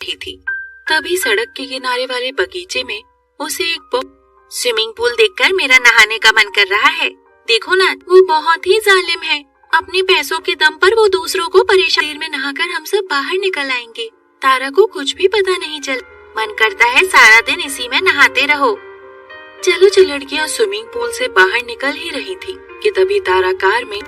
रही थी। तभी सड़क के किनारे वाले बगीचे में उसे एक स्विमिंग पूल देखकर मेरा नहाने का मन कर रहा है। देखो ना, वो बहुत ही जालिम है। अपने पैसों के दम पर वो दूसरों को परेशानी में नहाकर हम सब बाहर निकल आएंगे। तारा को कुछ भी पता नहीं चल। मन करता है सारा दिन इसी में नहाते रहो। चलो लड़कियां स्विमिंग पूल से बाहर निकल ही रही थी कि तभी तारा कार में,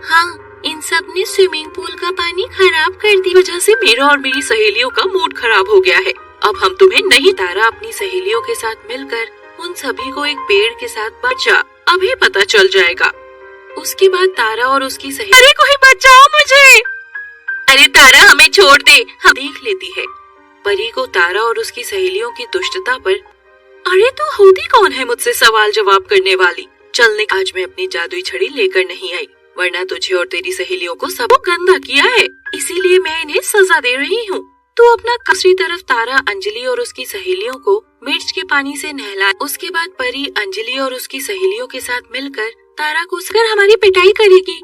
हाँ, इन सब ने स्विमिंग पूल का पानी खराब कर दी। वजह से मेरा और मेरी सहेलियों का मूड खराब हो गया है। अब हम तुम्हें नहीं। तारा अपनी सहेलियों के साथ मिलकर उन सभी को एक पेड़ के साथ बचा। अभी पता चल जाएगा। उसके बाद तारा और उसकी सहेली, अरे कोई बचाओ मुझे। अरे तारा हमें छोड़ दे, हम देख लेती है। परी को तारा और उसकी सहेलियों की दुष्टता पर, अरे तू होती कौन है मुझसे सवाल जवाब करने वाली। चलने आज मैं अपनी जादुई छड़ी लेकर नहीं आई, वरना तुझे और तेरी सहेलियों को सब गंदा किया है, इसीलिए मैं इन्हें सजा दे रही हूँ। तो अपना दूसरी तरफ तारा अंजलि और उसकी सहेलियों को मिर्च के पानी से नहला। उसके बाद परी अंजलि और उसकी सहेलियों के साथ मिलकर तारा को उसकर हमारी पिटाई करेगी।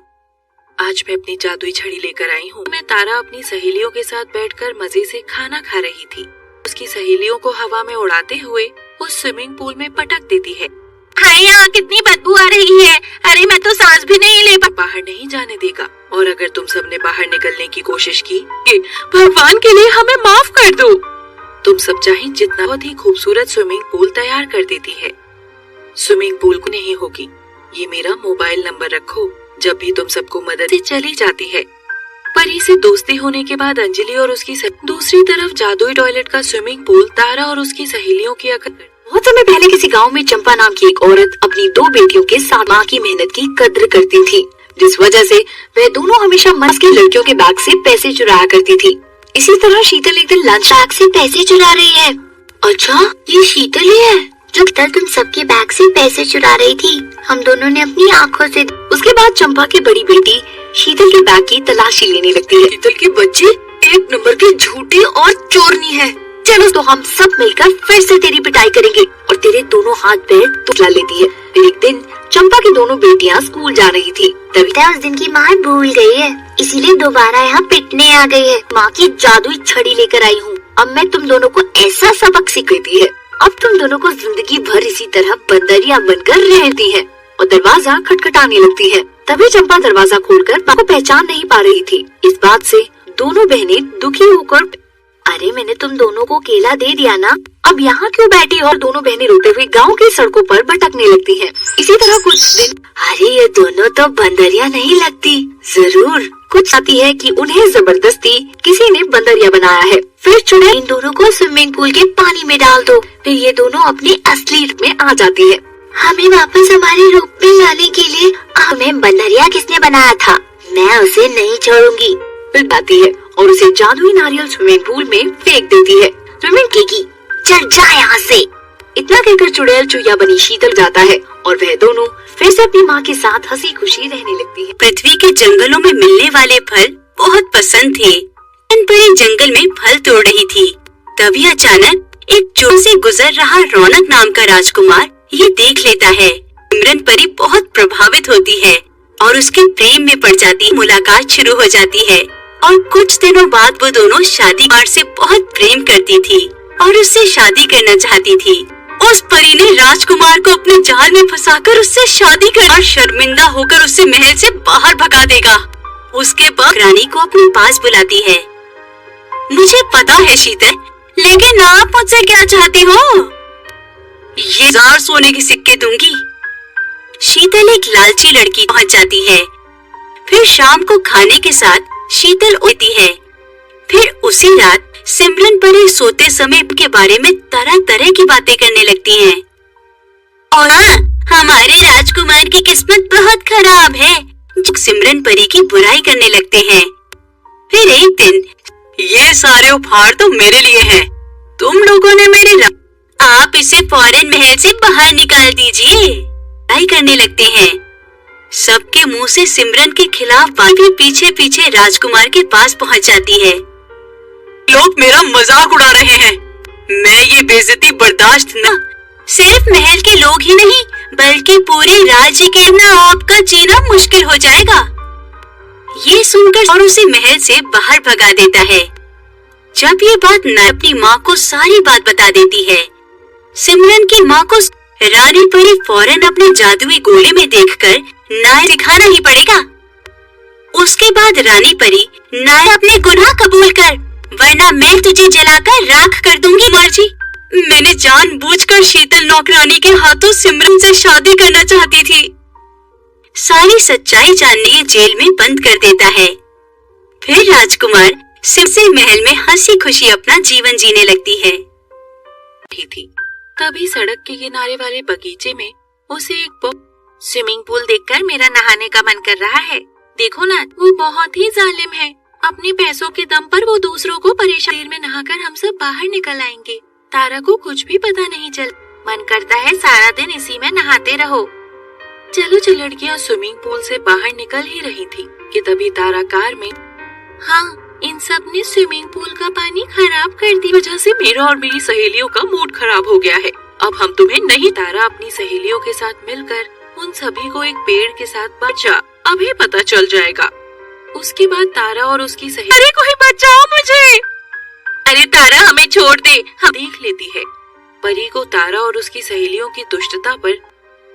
आज मैं अपनी जादुई छड़ी लेकर आई हूँ। मैं तारा अपनी सहेलियों के साथ बैठकर मजे से खाना खा रही थी। उसकी सहेलियों को हवा में उड़ाते हुए उस स्विमिंग पूल में पटक देती है। हाय, यहाँ कितनी बदबू आ रही है। अरे मैं तो सांस भी नहीं ले पा। बाहर नहीं जाने देगा, और अगर तुम सबने बाहर निकलने की कोशिश की, भगवान के लिए हमें माफ कर दो। तुम सब चाहे जितना। बहुत ही खूबसूरत स्विमिंग पूल तैयार कर देती है। स्विमिंग पूल को नहीं होगी। ये मेरा मोबाइल नंबर रखो, जब भी तुम सबको मदद से चली जाती है। परी से दोस्ती होने के बाद अंजलि और उसकी दूसरी तरफ जादुई टॉयलेट का स्विमिंग पूल तारा और उसकी सहेलियों की बहुत समय पहले किसी गांव में चंपा नाम की एक औरत अपनी 2 बेटियों के साथ माँ की मेहनत की कद्र करती थी, जिस वजह से वह दोनों हमेशा मर्द के लड़कियों के बैग से पैसे चुराया करती थी। इसी तरह शीतल एक दिन लंच बैग से पैसे चुरा रही है। अच्छा, ये शीतल ही है जो कल तुम सबके बैग से पैसे चुरा रही थी। हम दोनों ने अपनी आँखों से। उसके बाद चंपा की बड़ी बेटी शीतल के बैग की तलाशी लेने लगती है। शीतल के बच्चे एक नंबर के झूठे और चोरनी है। चलो तो हम सब मिलकर फिर से तेरी पिटाई करेंगे, और तेरे दोनों हाथ पैर तुला लेती है। फिर एक दिन चंपा की दोनों बेटियां स्कूल जा रही थी। तभी उस दिन की माँ भूल गई है, इसीलिए दोबारा यहाँ पिटने आ गई है। माँ की जादुई छड़ी लेकर आई हूँ। अब मैं तुम दोनों को ऐसा सबक सिखाती है। अब तुम दोनों को जिंदगी भर इसी तरह बंदरिया बनकर रहती है। और दरवाजा खटखटाने लगती है। तभी चंपा दरवाजा खोलकर माँ को पहचान नहीं पा रही थी। इस बात से दोनों बहनें दुखी होकर, अरे मैंने तुम दोनों को केला दे दिया ना, अब यहाँ क्यों बैठी हो? और दोनों बहनें रोते हुए गांव की सड़कों पर भटकने लगती हैं। इसी तरह कुछ दिन, अरे ये दोनों तो बंदरिया नहीं लगती। जरूर कुछ आती है कि उन्हें जबरदस्ती किसी ने बंदरिया बनाया है। फिर चुड़ैल इन दोनों को स्विमिंग पूल के पानी में डाल दो। फिर ये दोनों अपने असली रूप में आ जाती है। हमें वापस हमारे रूप में लाने के लिए हमें बंदरिया किसने बनाया था, मैं उसे नहीं छोड़ूंगी। फिर आती है और उसे जादुई नारियल स्विमिंग पूल में फेंक देती है। स्विमिंग की चल जा यहाँ से। इतना कहकर चुड़ैल चुईया बनी शीतल जाता है और वह दोनों फिर से अपनी माँ के साथ हंसी खुशी रहने लगती है। पृथ्वी के जंगलों में मिलने वाले फल बहुत पसंद थे। परी जंगल में फल तोड़ रही थी। तभी अचानक एक चोर से गुजर रहा रौनक नाम का राजकुमार ये देख लेता है। सिमरन परी बहुत प्रभावित होती है और उसके प्रेम में पड़ जाती। मुलाकात शुरू हो जाती है और कुछ दिनों बाद वो दोनों शादी से बहुत प्रेम करती थी और उससे शादी करना चाहती थी। उस परी ने राजकुमार को अपने जाल में फंसाकर उससे शादी कर और शर्मिंदा होकर उसे महल से बाहर भगा देगा। उसके बाद रानी को अपने पास बुलाती है। मुझे पता है शीतल, लेकिन आप मुझसे क्या चाहती हो? ये 1000 सोने के सिक्के दूंगी। शीतल एक लालची लड़की पहुंच जाती है। फिर शाम को खाने के साथ शीतल उठती है। फिर उसी रात सिमरन परी सोते समय के बारे में तरह तरह की बातें करने लगती हैं। और हमारे राजकुमार की किस्मत बहुत खराब है, जो सिमरन परी की बुराई करने लगते हैं। फिर एक दिन, ये सारे उपहार तो मेरे लिए हैं। तुम लोगों ने मेरी आप इसे फौरन महल से बाहर निकाल दीजिए। बुराई करने लगते हैं। सबके मुंह से सिमरन के खिलाफ बातें पीछे पीछे राजकुमार के पास पहुंच जाती है। लोग मेरा मजाक उड़ा रहे हैं। मैं ये बेइज्जती बर्दाश्त न। सिर्फ महल के लोग ही नहीं, बल्कि पूरे राज्य के ना आपका जीना मुश्किल हो जाएगा। ये सुनकर और उसे महल से बाहर भगा देता है। जब ये बात नाया अपनी माँ को सारी बात बता देती है। सिमरन की माँ को रानी परी फौरन अपने जादुई गोले में देखकर नाया दिखाना ही पड़ेगा। उसके बाद रानी परी, नाया अपने गुनाह कबूल कर, वरना मैं तुझे जलाकर राख कर दूंगी। मर्जी, मैंने जानबूझकर शीतल नौकरानी के हाथों सिमरन से शादी करना चाहती थी। सारी सच्चाई जानने ये जेल में बंद कर देता है। फिर राजकुमार सिमसे महल में हंसी खुशी अपना जीवन जीने लगती है। थी तभी सड़क के किनारे वाले बगीचे में उसे एक स्विमिंग पूल देखकर मेरा नहाने का मन कर रहा है। देखो ना, वो बहुत ही जालिम है। अपने पैसों के दम पर वो दूसरों को परेशानी में नहाकर हम सब बाहर निकल आएंगे। तारा को कुछ भी पता नहीं चल। मन करता है सारा दिन इसी में नहाते रहो। चलो लड़कियां स्विमिंग पूल से बाहर निकल ही रही थी कि तभी तारा कार में, हाँ, इन सब ने स्विमिंग पूल का पानी खराब कर दी। वजह से मेरा और मेरी सहेलियों का मूड खराब हो गया है। अब हम तुम्हें नहीं। तारा अपनी सहेलियों के साथ मिलकर उन सभी को एक पेड़ के साथ बचा, अभी पता चल जाएगा। उसके बाद तारा और उसकी सहेली, अरे कोई बचाओ मुझे। अरे तारा हमें छोड़ दे, हम देख लेती है। परी को तारा और उसकी सहेलियों की दुष्टता पर,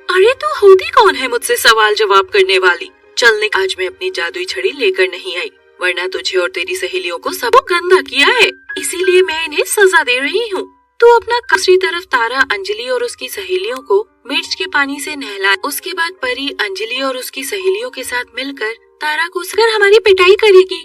अरे तू होती कौन है मुझसे सवाल जवाब करने वाली? चलने, आज मैं अपनी जादुई छड़ी लेकर नहीं आई, वरना तुझे और तेरी सहेलियों को सब गंदा किया है, इसीलिए मैं इन्हें सजा दे रही हूँ। तू अपना दूसरी तरफ तारा अंजलि और उसकी सहेलियों को मिर्च के पानी से नहला। उसके बाद परी अंजलि और उसकी सहेलियों के साथ मिलकर तारा को उसकर हमारी पिटाई करेगी।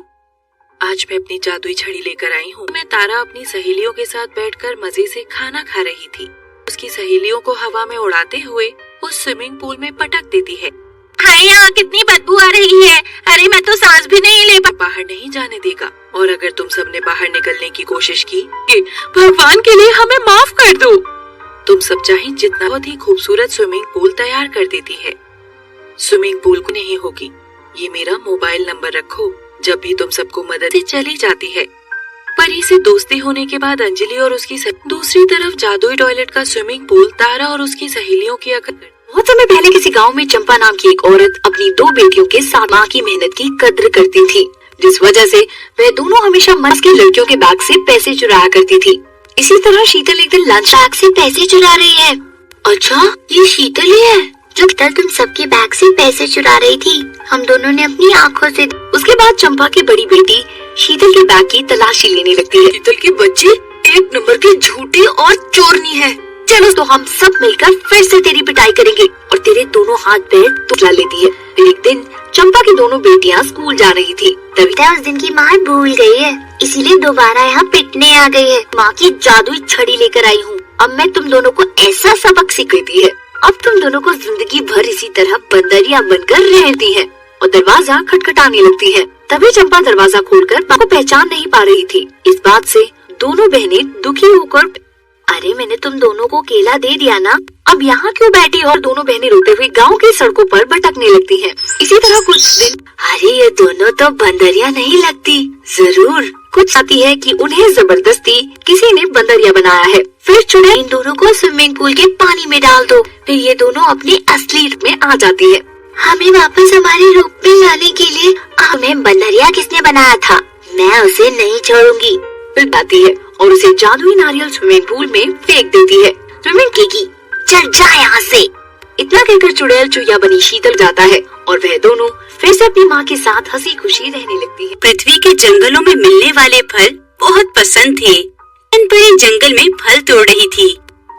आज मैं अपनी जादुई छड़ी लेकर आई हूँ। मैं तारा अपनी सहेलियों के साथ बैठकर मजे से खाना खा रही थी। उसकी सहेलियों को हवा में उड़ाते हुए उस स्विमिंग पूल में पटक देती है। हाय, यहाँ कितनी बदबू आ रही है। अरे मैं तो सांस भी नहीं ले पा। बाहर नहीं जाने देगा, और अगर तुम सबने बाहर निकलने की कोशिश की, भगवान के लिए हमें माफ कर दो। तुम सब चाहे जितना, बहुत ही खूबसूरत स्विमिंग पूल तैयार कर देती है। स्विमिंग पूल को नहीं होगी। ये मेरा मोबाइल नंबर रखो, जब भी तुम सबको मदद से चली जाती है। परी से दोस्ती होने के बाद अंजलि और उसकी दूसरी तरफ जादुई टॉयलेट का स्विमिंग पूल तारा और उसकी सहेलियों की बहुत समय पहले किसी गांव में चंपा नाम की एक औरत अपनी 2 बेटियों के साथ माँ की मेहनत की कद्र करती थी, जिस वजह से वह दोनों हमेशा मर्द के लड़कियों के बैग से पैसे चुराया करती थी। इसी तरह शीतल एक दिन लंच बैग से पैसे चुरा रही है। अच्छा, ये शीतल ही है जो कल तुम सबके बैग से पैसे चुरा रही थी। हम दोनों ने अपनी आँखों से। उसके बाद चंपा की बड़ी बेटी शीतल के बैग की तलाशी लेने लगती है। शीतल के बच्चे एक नंबर के झूठे और चोरनी है। चलो तो हम सब मिलकर फिर से तेरी पिटाई करेंगे और तेरे दोनों हाथ पैर तुतला लेती है। फिर एक दिन चंपा की दोनों बेटियां स्कूल जा रही थी, तभी उस दिन की माँ भूल गई है, इसीलिए दोबारा यहाँ पिटने आ गई है। माँ की जादुई छड़ी लेकर आई हूँ। अब मैं तुम दोनों को ऐसा सबक सिखाती है। अब तुम दोनों को जिंदगी भर इसी तरह बंदरिया बनकर रहती है। और दरवाजा खटखटाने लगती है। तभी चंपा दरवाजा खोलकर माँ को पहचान नहीं पा रही थी। इस बात से दोनों बहनें दुखी होकर, अरे मैंने तुम दोनों को केला दे दिया ना, अब यहाँ क्यों बैठी हो? और दोनों बहनें रोते हुए गांव की सड़कों पर भटकने लगती हैं। इसी तरह कुछ दिन, अरे ये दोनों तो बंदरिया नहीं लगती, जरूर कुछ आती है कि उन्हें जबरदस्ती किसी ने बंदरिया बनाया है। फिर चुड़ैल इन दोनों को स्विमिंग पूल के पानी में डाल दो। फिर ये दोनों अपने असली रूप में आ जाती है। हमें वापस हमारे रूप में लाने के लिए हमें बंदरिया किसने बनाया था, मैं उसे नहीं छोड़ूंगी। फिर आती है और उसे जादुई नारियल स्विमिंग पूल में फेंक देती है। स्विमिंग की चल जा यहाँ से। इतना कहकर चुड़ैल चुहिया बनी शीतल जाता है और वह दोनों फिर से अपनी माँ के साथ हंसी खुशी रहने लगती है। पृथ्वी के जंगलों में मिलने वाले फल बहुत पसंद थे। परी जंगल में फल तोड़ रही थी,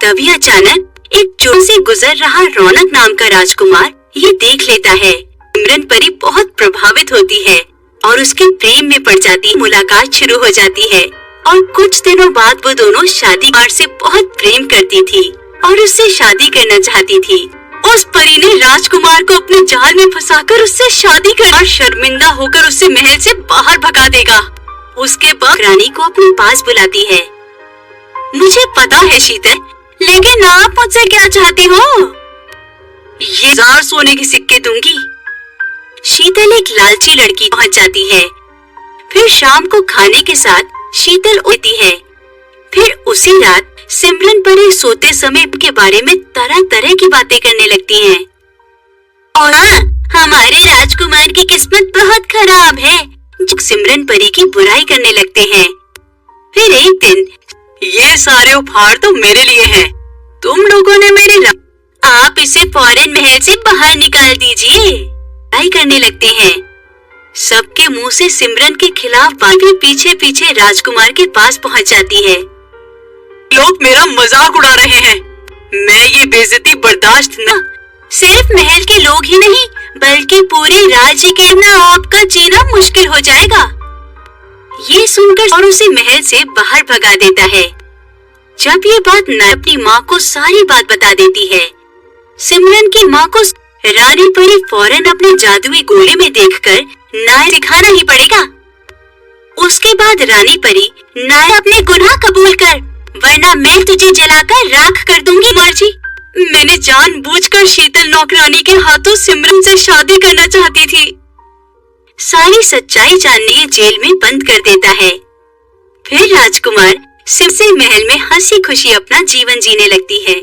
तभी अचानक एक चोर से गुजर रहा रौनक नाम का राजकुमार ये देख लेता है। सिमरन परी बहुत प्रभावित होती है और उसके प्रेम में पड़ जाती। मुलाकात शुरू हो जाती है और कुछ दिनों बाद वो दोनों शादी से बहुत प्रेम करती थी और उससे शादी करना चाहती थी। उस परी ने राजकुमार को अपने जाल में फंसाकर उससे शादी कर और शर्मिंदा होकर उसे महल से बाहर भगा देगा। उसके बाद रानी को अपने पास बुलाती है। मुझे पता है शीतल, लेकिन आप मुझसे क्या चाहती हो? ये 1000 सोने के सिक्के दूंगी। शीतल एक लालची लड़की पहुंच जाती है। फिर शाम को खाने के साथ शीतल उठती है। फिर उसी रात सिमरन परी सोते समय के बारे में तरह तरह की बातें करने लगती हैं। और हाँ, हमारे राजकुमार की किस्मत बहुत खराब है, जो सिमरन परी की बुराई करने लगते हैं। फिर एक दिन, ये सारे उपहार तो मेरे लिए हैं। तुम लोगों ने मेरी आप इसे फौरन महल से बाहर निकाल दीजिए। लड़ाई करने लगते हैं। सबके मुंह से सिमरन के खिलाफ बात भी पीछे पीछे राजकुमार के पास पहुंच जाती है। लोग मेरा मजाक उड़ा रहे हैं। मैं ये बेइज्जती बर्दाश्त न। सिर्फ महल के लोग ही नहीं, बल्कि पूरे राज्य के ना आपका जीना मुश्किल हो जाएगा। ये सुनकर और उसे महल से बाहर भगा देता है। जब ये बात न अपनी माँ को सारी बात बता देती है। सिमरन की माँ को रानी परी फौरन अपने जादुई गोले में देखकर नाय दिखाना ही पड़ेगा। उसके बाद रानी परी, नाय अपने गुनाह कबूल कर, वरना मैं तुझे जलाकर राख कर दूंगी। मर्जी, मैंने जानबूझकर शीतल नौकरानी के हाथों सिमरन से शादी करना चाहती थी। सारी सच्चाई जानने जेल में बंद कर देता है। फिर राजकुमार सिम से महल में हंसी खुशी अपना जीवन जीने लगती है।